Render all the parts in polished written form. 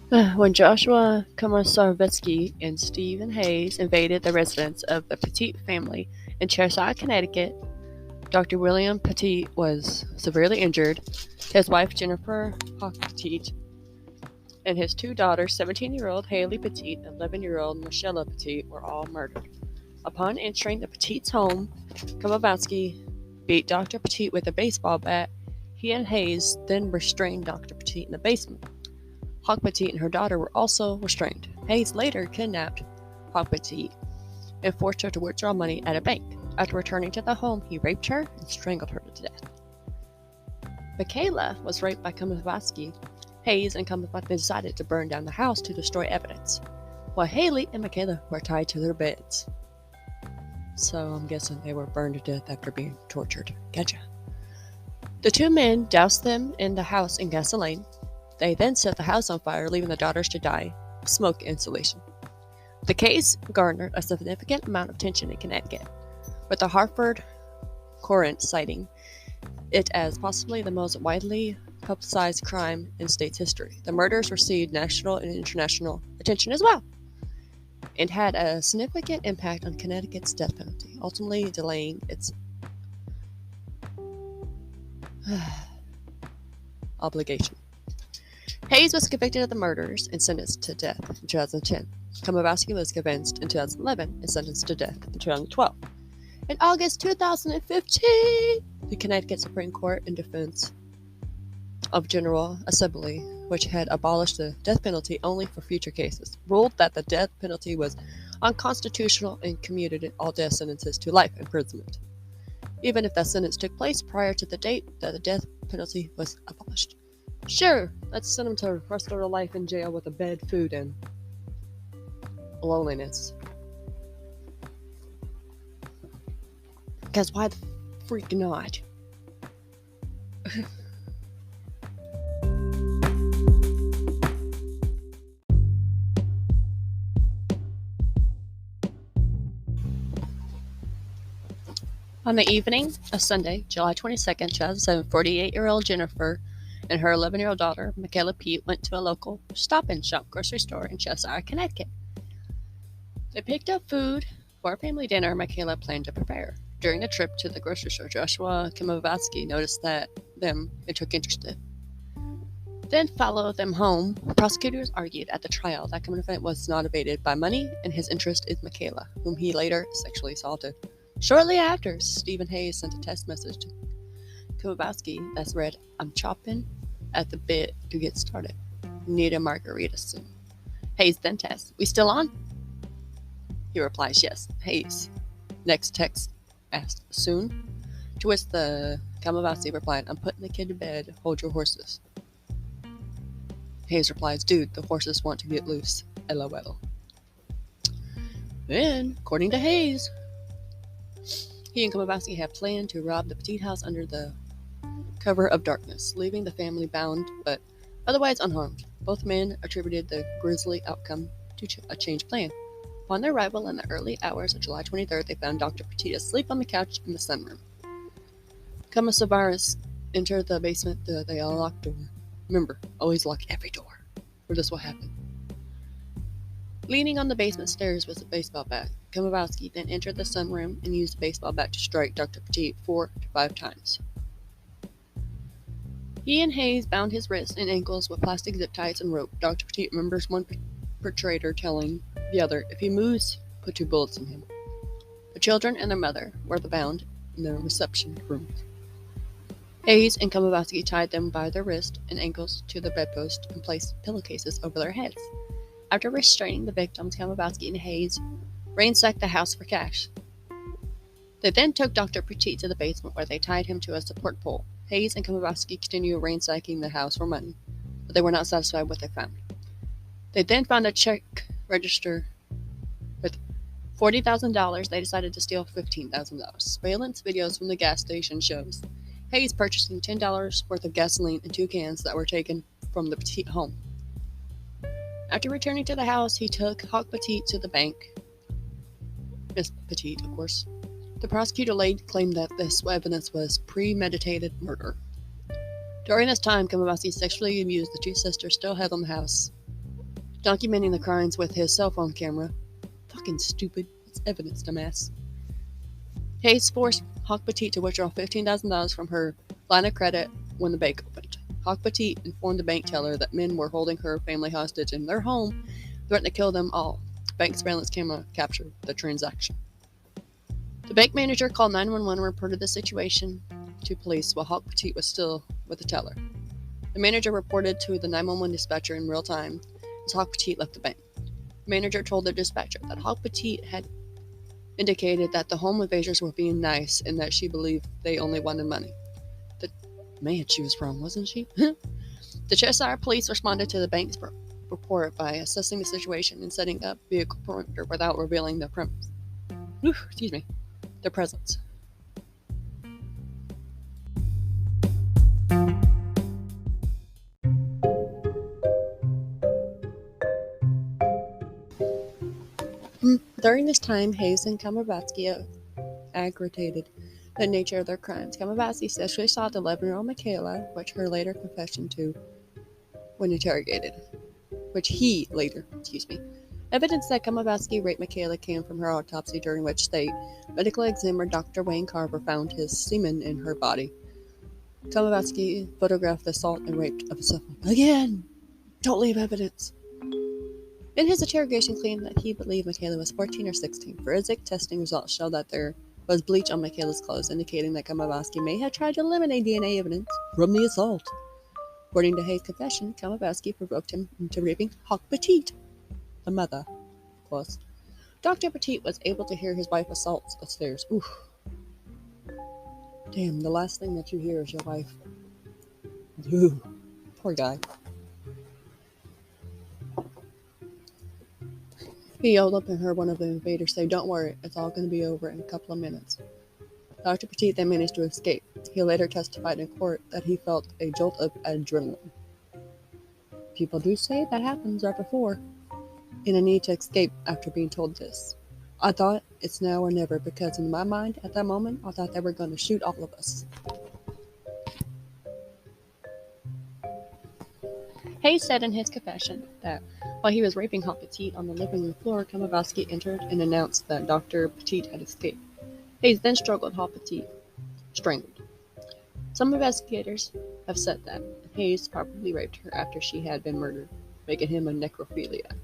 When Joshua Komosarvetsky and Stephen Hayes invaded the residence of the Petit family in Cheshire, Connecticut, Dr. William Petit was severely injured. His wife, Jennifer Hawk Petit, and his two daughters, 17-year-old Haley Petit and 11-year-old Michelle Petit, were all murdered. Upon entering the Petit's home, Komosarvetsky beat Dr. Petit with a baseball bat. He and Hayes then restrained Dr. Petit in the basement. Hawk Petit and her daughter were also restrained. Hayes later kidnapped Hawk Petit and forced her to withdraw money at a bank. After returning to the home, he raped her and strangled her to death. Michaela was raped by Komosarvetsky. Hayes and Komosarvetsky decided to burn down the house to destroy evidence, while Haley and Michaela were tied to their beds. So I'm guessing they were burned to death after being tortured. Gotcha. The two men doused them in the house in gasoline. They then set the house on fire, leaving the daughters to die of smoke insulation. The case garnered a significant amount of attention in Connecticut, with the Hartford Courant citing it as possibly the most widely publicized crime in state's history. The murders received national and international attention as well, and had a significant impact on Connecticut's death penalty, ultimately delaying its obligation. Hayes was convicted of the murders and sentenced to death in 2010. Komosarvetsky was convicted in 2011 and sentenced to death in 2012. In August 2015, the Connecticut Supreme Court, in defense of General Assembly, which had abolished the death penalty only for future cases, ruled that the death penalty was unconstitutional and commuted all death sentences to life imprisonment, even if that sentence took place prior to the date that the death penalty was abolished. Sure, let's send them to the rest of their life in jail with a bed, food, and loneliness. Because why the freak not? On the evening of Sunday, July 22nd, 2007, 48-year-old Jennifer and her 11-year-old daughter, Michaela Pete, went to a local Stop and Shop grocery store in Cheshire, Connecticut. They picked up food for a family dinner Michaela planned to prepare. During the trip to the grocery store, Joshua Komosarvetsky noticed them and took interest in. Then followed them home. Prosecutors argued at the trial that Komosarvetsky was motivated by money and his interest in Michaela, whom he later sexually assaulted. Shortly after, Stephen Hayes sent a text message to Komosarvetsky that read, "I'm chopping at the bit to get started. Need a margarita soon." Hayes then texts, "We still on?" He replies, "Yes." Hayes' next text asked, "Soon?" To which the Komosarvetsky replied, "I'm putting the kid to bed. Hold your horses." Hayes replies, "Dude, the horses want to get loose. LOL." Then, according to Hayes, he and Komosarvetsky had planned to rob the Petit house under the cover of darkness, leaving the family bound but otherwise unharmed. Both men attributed the grisly outcome to a changed plan. Upon their arrival in the early hours of July 23rd, they found Dr. Petit asleep on the couch in the sunroom. Komosarvetsky entered the basement through the unlocked door. Remember, always lock every door, or this will happen. Leaning on the basement stairs was a baseball bat. Komosarvetsky then entered the sunroom and used the baseball bat to strike Dr. Petit 4 to 5 times. He and Hayes bound his wrists and ankles with plastic zip ties and rope. Dr. Petit remembers one perpetrator telling the other, "If he moves, put 2 bullets in him." The children and their mother were bound in the reception room. Hayes and Komosarvetsky tied them by their wrists and ankles to the bedpost and placed pillowcases over their heads. After restraining the victims, Komosarvetsky and Hayes ransacked the house for cash. They then took Dr. Petit to the basement where they tied him to a support pole. Hayes and Komosarvetsky continued ransacking the house for money, but they were not satisfied with what they found. They then found a check register with $40,000. They decided to steal $15,000. Surveillance videos from the gas station shows Hayes purchasing $10 worth of gasoline and 2 cans that were taken from the Petit home. After returning to the house, he took Hawk Petit to the bank. Miss Petit, of course. The prosecutor later claimed that this evidence was premeditated murder. During this time, Komosarvetsky sexually abused the 2 sisters still held in the house. documenting the crimes with his cell phone camera. Fucking stupid. It's evidence, dumbass. Hayes forced Hawk Petit to withdraw $15,000 from her line of credit when the bank opened. Hawk Petit informed the bank teller that men were holding her family hostage in their home, threatened to kill them all. Bank surveillance camera captured the transaction. The bank manager called 911 and reported the situation to police while Hawk Petit was still with the teller. The manager reported to the 911 dispatcher in real time as Hawk Petit left the bank. The manager told the dispatcher that Hawk Petit had indicated that the home invaders were being nice and that she believed they only wanted money. Man, she was wrong, wasn't she? The Cheshire police responded to the bank's report by assessing the situation and setting up vehicle perimeter without revealing their presence. During this time, Hayes and Kamabatsky aggravated the nature of their crimes. Kamabatsky sexually assaulted 11-year-old Michaela, which he later confessed to when interrogated. Evidence that Kamabatsky raped Michaela came from her autopsy, during which state medical examiner Dr. Wayne Carver found his semen in her body. Kamabatsky photographed the assault and rape of himself. Again! Don't leave evidence! In his interrogation, claimed that he believed Michaela was 14 or 16. Forensic testing results showed that there was bleach on Michaela's clothes, indicating that Kamabatsky may have tried to eliminate DNA evidence from the assault. According to Hayes' confession, Kamabatsky provoked him into raping Hawk Petit, the mother, of course. Dr. Petit was able to hear his wife assaults upstairs. Oof. Damn, the last thing that you hear is your wife. Ooh, poor guy. He yelled up and heard one of the invaders say, "Don't worry, it's all going to be over in a couple of minutes." Dr. Petit then managed to escape. He later testified in court that he felt a jolt of adrenaline. People do say that happens right before, and I need to escape after being told this. I thought it's now or never, because in my mind, at that moment, I thought they were going to shoot all of us. Hayes said in his confession that while he was raping Hawk Petit on the living room floor, Kamabatsky entered and announced that Dr. Petit had escaped. Hayes then strangled Hawk Petit. Some investigators have said that Hayes probably raped her after she had been murdered, making him a necrophiliac.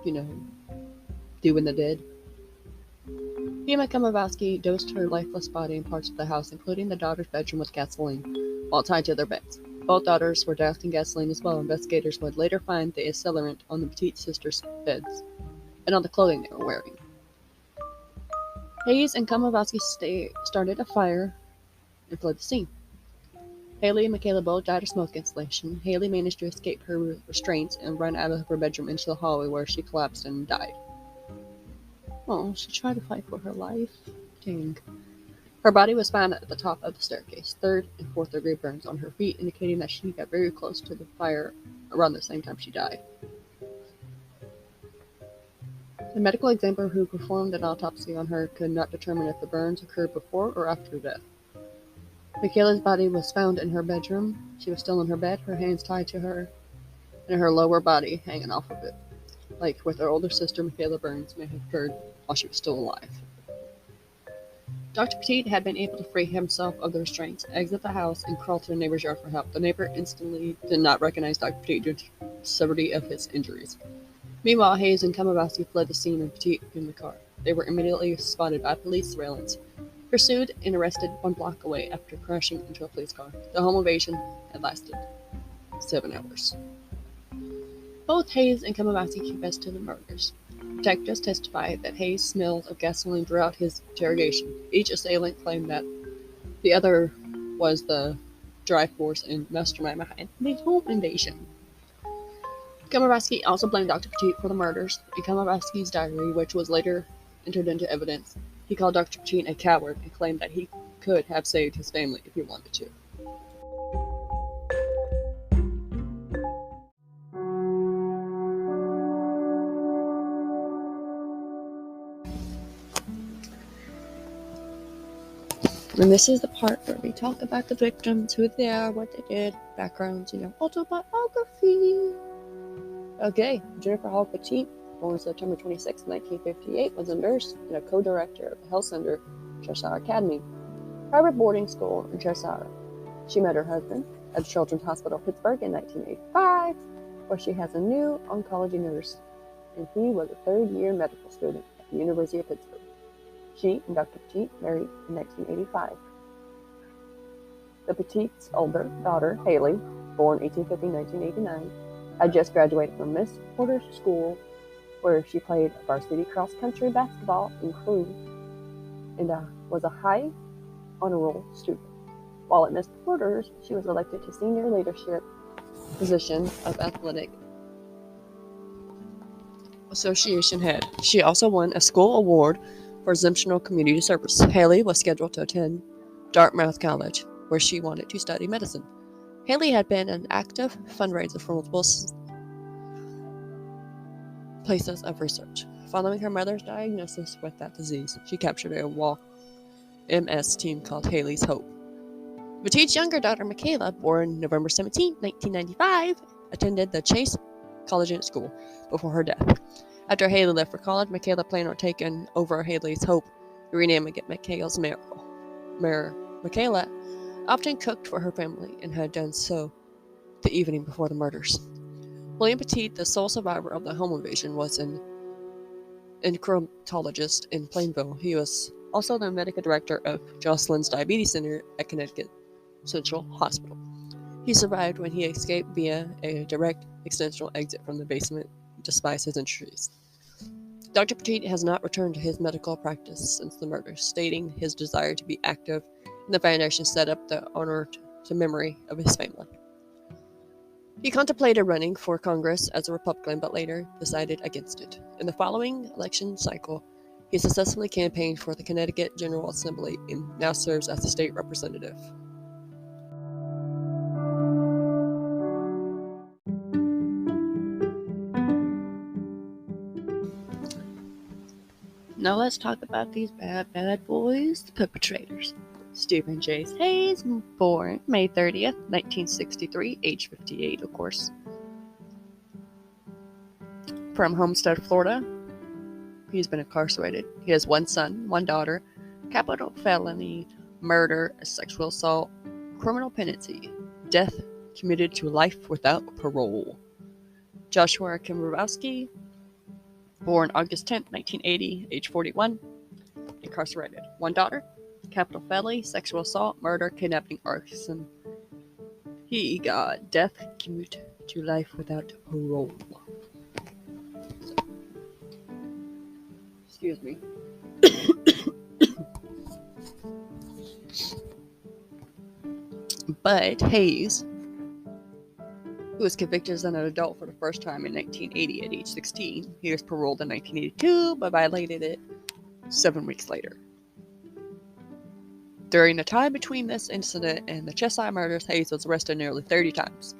You know, doing the dead. He and Kamabatsky dosed her lifeless body in parts of the house, including the daughter's bedroom, with gasoline, while tied to their beds. Both daughters were doused in gasoline as well. Investigators would later find the accelerant on the Petit sisters' beds and on the clothing they were wearing. Hayes and Kamabatsky started a fire and fled the scene. Haley and Michaela both died of smoke inhalation. Haley managed to escape her restraints and run out of her bedroom into the hallway, where she collapsed and died. Oh, she tried to fight for her life. Dang. Her body was found at the top of the staircase, 3rd and 4th degree burns on her feet, indicating that she got very close to the fire around the same time she died. The medical examiner who performed an autopsy on her could not determine if the burns occurred before or after death. Michaela's body was found in her bedroom. She was still in her bed, her hands tied to her, and her lower body hanging off of it, like with her older sister Michaela Burns may have occurred while she was still alive. Dr. Petit had been able to free himself of the restraints, exit the house, and crawl to a neighbor's yard for help. The neighbor instantly did not recognize Dr. Petit due to the severity of his injuries. Meanwhile, Hayes and Kamabatsky fled the scene and Petit in the car. They were immediately spotted by police surveillance, pursued, and arrested 1 block away after crashing into a police car. The home invasion had lasted 7 hours. Both Hayes and Kamabatsky confessed to the murders. Detectives testified that Hayes smelled of gasoline throughout his interrogation. Each assailant claimed that the other was the drive force and mastermind behind the home invasion. Kamabatsky also blamed Dr. Petit for the murders. In Kamabatsky's diary, which was later entered into evidence, he called Dr. Petit a coward and claimed that he could have saved his family if he wanted to. And this is the part where we talk about the victims, who they are, what they did, backgrounds, autobiography. Okay, Jennifer Hall Petit, born September 26, 1958, was a nurse and a co-director of the Health Center Cheshire Academy, private boarding school in Cheshire. She met her husband at Children's Hospital Pittsburgh in 1985, where she has a new oncology nurse, and he was a third-year medical student at the University of Pittsburgh. She and Dr. Petit married in 1985. The Petit's older daughter, Haley, born 1850-1989, had just graduated from Miss Porter's School, where she played varsity cross-country basketball in crew and was a high honor roll student. While at Miss Porter's, she was elected to senior leadership position of athletic association head. She also won a school award for exemptional community service. Haley was scheduled to attend Dartmouth College, where she wanted to study medicine. Haley had been an active fundraiser for multiple places of research. Following her mother's diagnosis with that disease, she captured a walk MS team called Haley's Hope. Petit's younger daughter, Michaela, born November 17, 1995, attended the Chase Collegiate School before her death. After Haley left for college, Michaela planned on taking over Haley's Hope, renaming it Michaela's Miracle. Michaela often cooked for her family and had done so the evening before the murders. William Petit, the sole survivor of the home invasion, was an endocrinologist in Plainville. He was also the medical director of Jocelyn's Diabetes Center at Connecticut Central Hospital. He survived when he escaped via a direct extensional exit from the basement despite his injuries. Dr. Petit has not returned to his medical practice since the murder, stating his desire to be active in the foundation set up the honor to memory of his family. He contemplated running for Congress as a Republican, but later decided against it. In the following election cycle, he successfully campaigned for the Connecticut General Assembly and now serves as a state representative. Now let's talk about these bad boys, the perpetrators. Stephen J. Hayes, born May 30th, 1963, age 58, of course. From Homestead, Florida. He's been incarcerated. He has one son, one daughter, capital felony, murder, sexual assault, criminal penalty, death commuted to life without parole. Joshua Kimbrowski, born August 10th, 1980, age 41, incarcerated. One daughter, capital felony, sexual assault, murder, kidnapping, arson. He got death commuted to life without parole. Excuse me. But Hayes, who was convicted as an adult for the first time in 1980 at age 16, he was paroled in 1982 but violated it 7 weeks later. During the time between this incident and the Cheshire murders, Hayes was arrested nearly 30 times.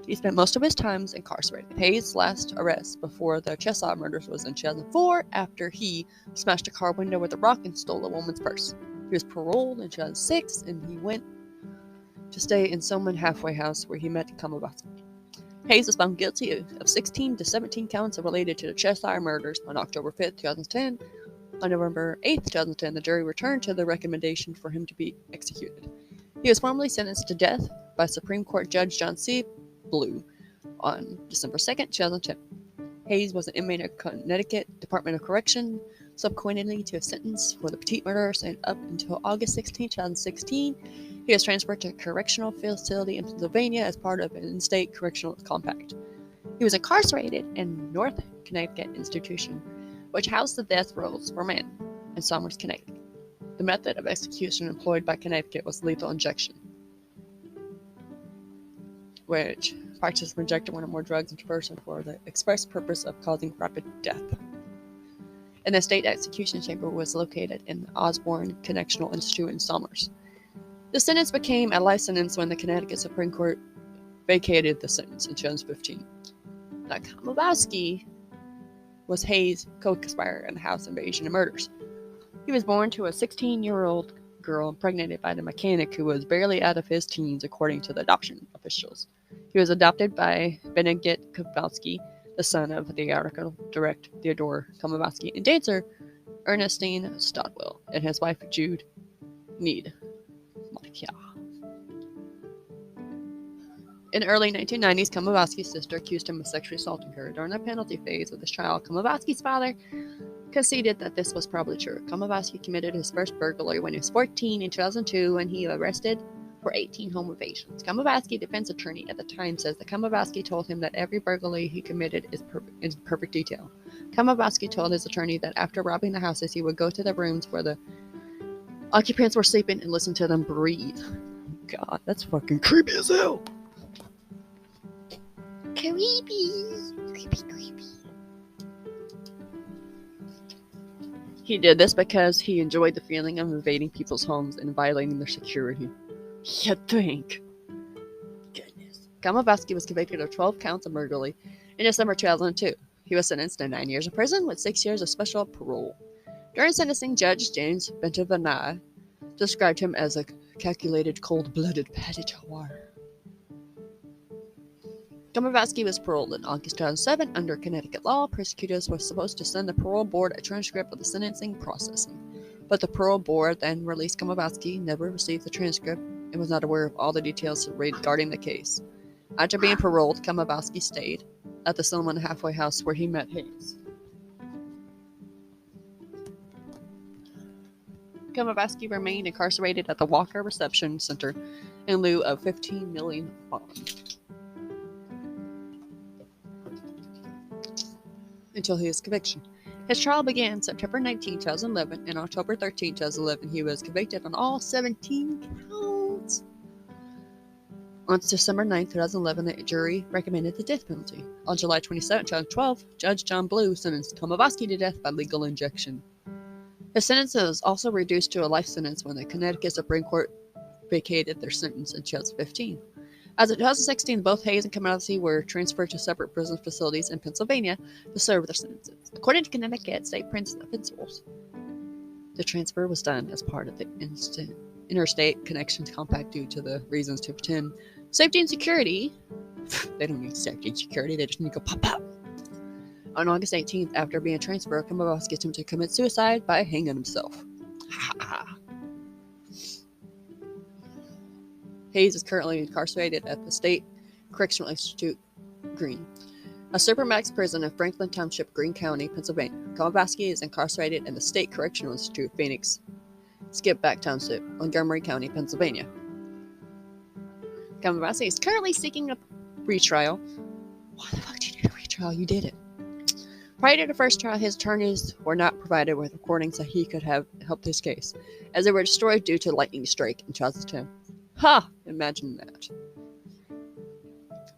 He spent most of his time incarcerated. Hayes' last arrest before the Cheshire murders was in 2004 after he smashed a car window with a rock and stole a woman's purse. He was paroled in 2006 and he went to stay in Soman halfway house where he met Kamabata. Hayes was found guilty of 16 to 17 counts related to the Cheshire murders on October 5th, 2010. On November 8th, 2010, the jury returned to the recommendation for him to be executed. He was formally sentenced to death by Supreme Court Judge John C. Blue on December 2nd, 2010. Hayes was an inmate of Connecticut Department of Correction, subsequently to a sentence for the Petit murders, and up until August 16, 2016, he was transferred to a correctional facility in Pennsylvania as part of an in-state correctional compact. He was incarcerated in North Connecticut Institution, which housed the death rows for men in Somers, Connecticut. The method of execution employed by Connecticut was lethal injection, which practiced injecting one or more drugs into a person for the express purpose of causing rapid death. And the state execution chamber was located in the Osborne Correctional Institute in Somers. The sentence became a life sentence when the Connecticut Supreme Court vacated the sentence in 2015. Now, Kamabowski Hayes' co-conspirator in the house invasion and murders. He was born to a 16-year-old girl impregnated by the mechanic who was barely out of his teens, according to the adoption officials. He was adopted by Benedict Kowalski, the son of the theatrical director Theodore Komowski and dancer Ernestine Stodwell, and his wife Jude Mead. In the early 1990s, Komowski's sister accused him of sexually assaulting her. During the penalty phase of this trial, Komowski's father conceded that this was probably true. Komowski committed his first burglary when he was 14 in 2002, when he was arrested for 18 home invasions. Komowski's defense attorney at the time says that Komowski told him that every burglary he committed is in perfect detail. Komowski told his attorney that after robbing the houses, he would go to the rooms where the occupants were sleeping and listen to them breathe. God, that's fucking creepy as hell. Creepy. He did this because he enjoyed the feeling of invading people's homes and violating their security. You think? Goodness. Komowski was convicted of 12 counts of burglary in December 2002. He was sentenced to 9 years in prison with 6 years of special parole. During sentencing, Judge James Bentivogna described him as a calculated, cold-blooded predator. Komowski was paroled in August 2007 under Connecticut law. Prosecutors were supposed to send the parole board a transcript of the sentencing processing, but the parole board then released Komowski, never received the transcript, and was not aware of all the details regarding the case. After being paroled, Komowski stayed at the Silman halfway house where he met Hayes. Komowski remained incarcerated at the Walker Reception Center in lieu of $15 million bond until his conviction. His trial began September 19, 2011, and October 13, 2011, he was convicted on all 17 counts. On December 9, 2011, the jury recommended the death penalty. On July 27, 2012, Judge John Blue sentenced Komowski to death by lethal injection. His sentence was also reduced to a life sentence when the Connecticut Supreme Court vacated their sentence in 2015. As of 2016, both Hayes and Komowski were transferred to separate prison facilities in Pennsylvania to serve their sentences. According to Connecticut State Principals, the transfer was done as part of the Interstate Connections Compact due to the reasons to pretend safety and security. They don't need safety and security, they just need to go pop out. On August 18th, after being transferred, Komowski attempted to commit suicide by hanging himself. Hayes is currently incarcerated at the State Correctional Institute, Greene, a supermax prison in Franklin Township, Greene County, Pennsylvania. Komowski is incarcerated in the State Correctional Institute, Phoenix, Skipback Township, Montgomery County, Pennsylvania. Komowski is currently seeking a retrial. Why the fuck did you do a retrial? You did it. Prior to the first trial, his attorneys were not provided with recordings that he could have helped his case, as they were destroyed due to lightning strike in 2010. Imagine that.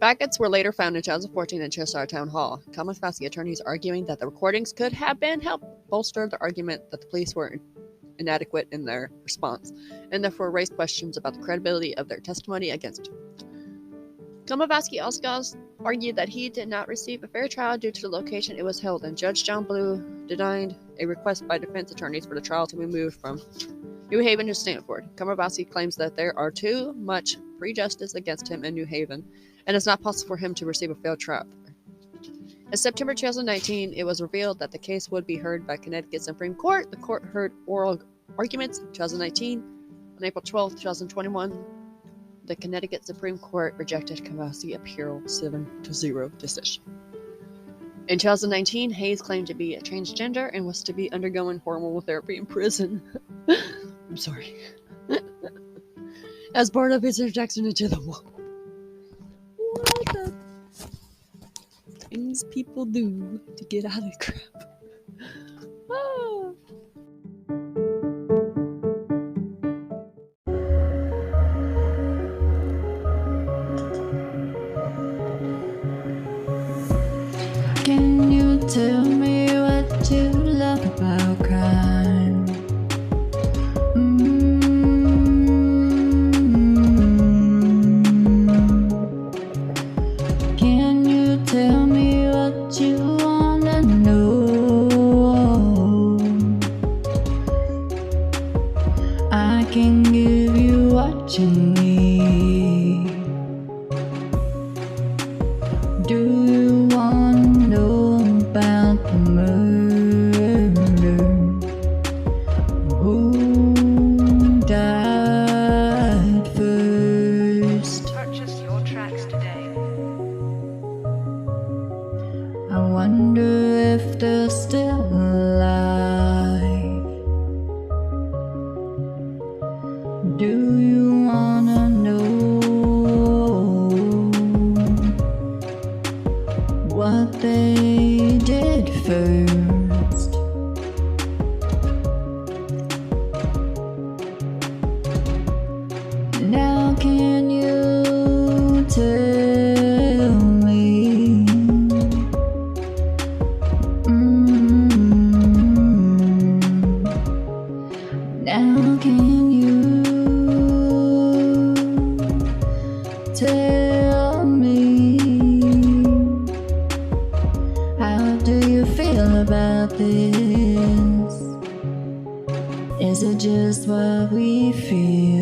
Packets were later found in 2014 in Cheshire Town Hall. Komowski attorneys arguing that the recordings could have been helped bolster the argument that the police were inadequate in their response, and therefore raised questions about the credibility of their testimony against him. Komowski also argued that he did not receive a fair trial due to the location it was held in. Judge John Blue denied a request by defense attorneys for the trial to be moved from New Haven to Stanford. Komowski claims that there are too much prejudice against him in New Haven, and it's not possible for him to receive a fair trial. In September 2019, it was revealed that the case would be heard by Connecticut Supreme Court. The court heard oral arguments in 2019. On April 12, 2021, the Connecticut Supreme Court rejected Komowski's appeal 7-0 decision. In 2019, Hayes claimed to be a transgender and was to be undergoing hormonal therapy in prison. I'm sorry. As part of his injection into the wall. What the things people do to get out of crap. Oh. Can you tell me what you love about crime? Can you tell me what you wanna know? can give you what you need. Do you wanna know about the murder? Who died first? Purchase your tracks today. I wonder if they're still alive. Do you wanna know what they did first? Now can you tell me? Now can you tell me? How do you feel about this? Is it just what we feel?